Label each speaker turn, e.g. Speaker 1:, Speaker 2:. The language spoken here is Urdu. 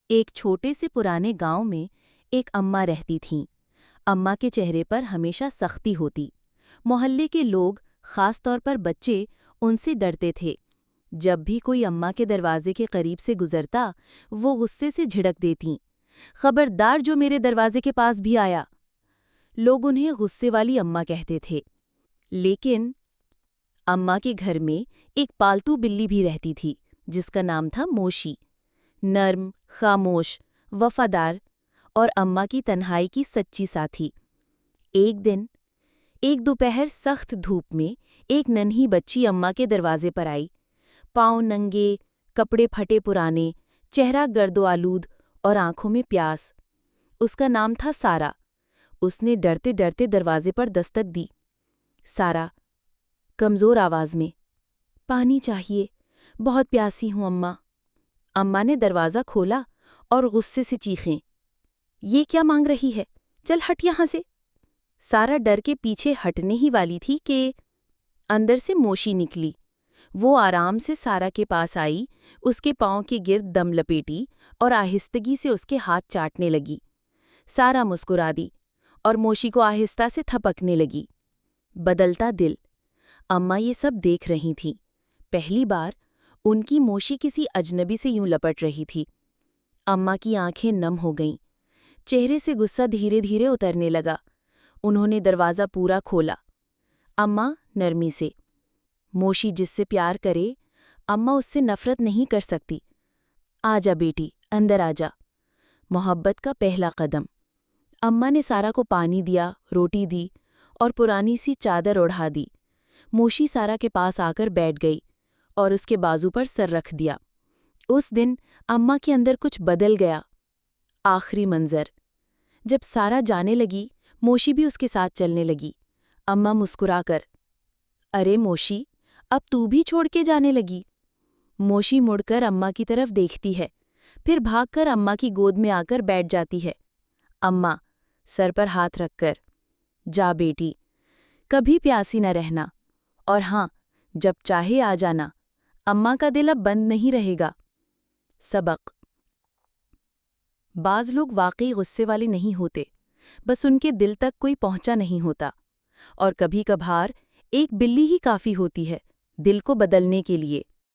Speaker 1: ایک چھوٹے سے پرانے گاؤں میں ایک اماں رہتی تھیں۔ اماں کے چہرے پر ہمیشہ سختی ہوتی۔ محلے کے لوگ، خاص طور پر بچے، ان سے ڈرتے تھے۔ جب بھی کوئی اماں کے دروازے کے قریب سے گزرتا، وہ غصے سے جھڑک دیتیں، خبردار جو میرے دروازے کے پاس بھی آیا۔ لوگ انہیں غصے والی اماں کہتے تھے۔ لیکن اماں کے گھر میں ایک پالتو بلی بھی رہتی تھی جس کا نام تھا موشی۔ نرم، خاموش، وفادار اور اماں کی تنہائی کی سچی ساتھی۔ ایک دن، ایک دوپہر سخت دھوپ میں ایک ننھی بچی اماں کے دروازے پر آئی۔ پاؤں ننگے، کپڑے پھٹے پرانے، چہرہ گرد و آلود اور آنکھوں میں پیاس۔ اس کا نام تھا سارا۔ اس نے ڈرتے ڈرتے دروازے پر دستک دی۔ سارا کمزور آواز میں، پانی چاہیے، بہت پیاسی ہوں اماں۔ اماں نے دروازہ کھولا اور غصے سے چیخیں، یہ کیا مانگ رہی ہے؟ چل ہٹ یہاں سے۔ سارا ڈر کے پیچھے ہٹنے ہی والی تھی کہ اندر سے موشی نکلی۔ وہ آرام سے سارا کے پاس آئی، اس کے پاؤں کے گرد دم لپیٹی اور آہستگی سے اس کے ہاتھ چاٹنے لگی۔ سارا مسکرا دی اور موشی کو آہستہ سے تھپکنے لگی۔ بدلتا دل۔ اماں یہ سب دیکھ رہی تھیں۔ پہلی بار ان کی موشی کسی اجنبی سے یوں لپٹ رہی تھی۔ اماں کی آنکھیں نم ہو گئیں، چہرے سے غصہ دھیرے دھیرے اترنے لگا۔ انہوں نے دروازہ پورا کھولا۔ اماں نرمی سے، موشی جس سے پیار کرے، اماں اس سے نفرت نہیں کر سکتی۔ آجا بیٹی، اندر آجا۔ محبت کا پہلا قدم۔ اماں نے سارا کو پانی دیا، روٹی دی اور پرانی سی چادر اڑھا دی۔ موشی سارا کے پاس آ کر بیٹھ گئی اور اس کے بازو پر سر رکھ دیا۔ اس دن اماں کے اندر کچھ بدل گیا۔ آخری منظر۔ جب سارا جانے لگی، موشی بھی اس کے ساتھ چلنے لگی۔ اماں مسکرا کر، ارے موشی، اب تو بھی چھوڑ کے جانے لگی؟ موشی مڑ کر اماں کی طرف دیکھتی ہے، پھر بھاگ کر اماں کی گود میں آ کر بیٹھ جاتی ہے۔ اماں سر پر ہاتھ رکھ کر، جا بیٹی، کبھی پیاسی نہ رہنا، اور ہاں، جب چاہے آ جانا، اماں کا دل اب بند نہیں رہے گا۔ سبق: بعض لوگ واقعی غصے والے نہیں ہوتے، بس ان کے دل تک کوئی پہنچا نہیں ہوتا، اور کبھی کبھار ایک بلی ہی کافی ہوتی ہے دل کو بدلنے کے لیے۔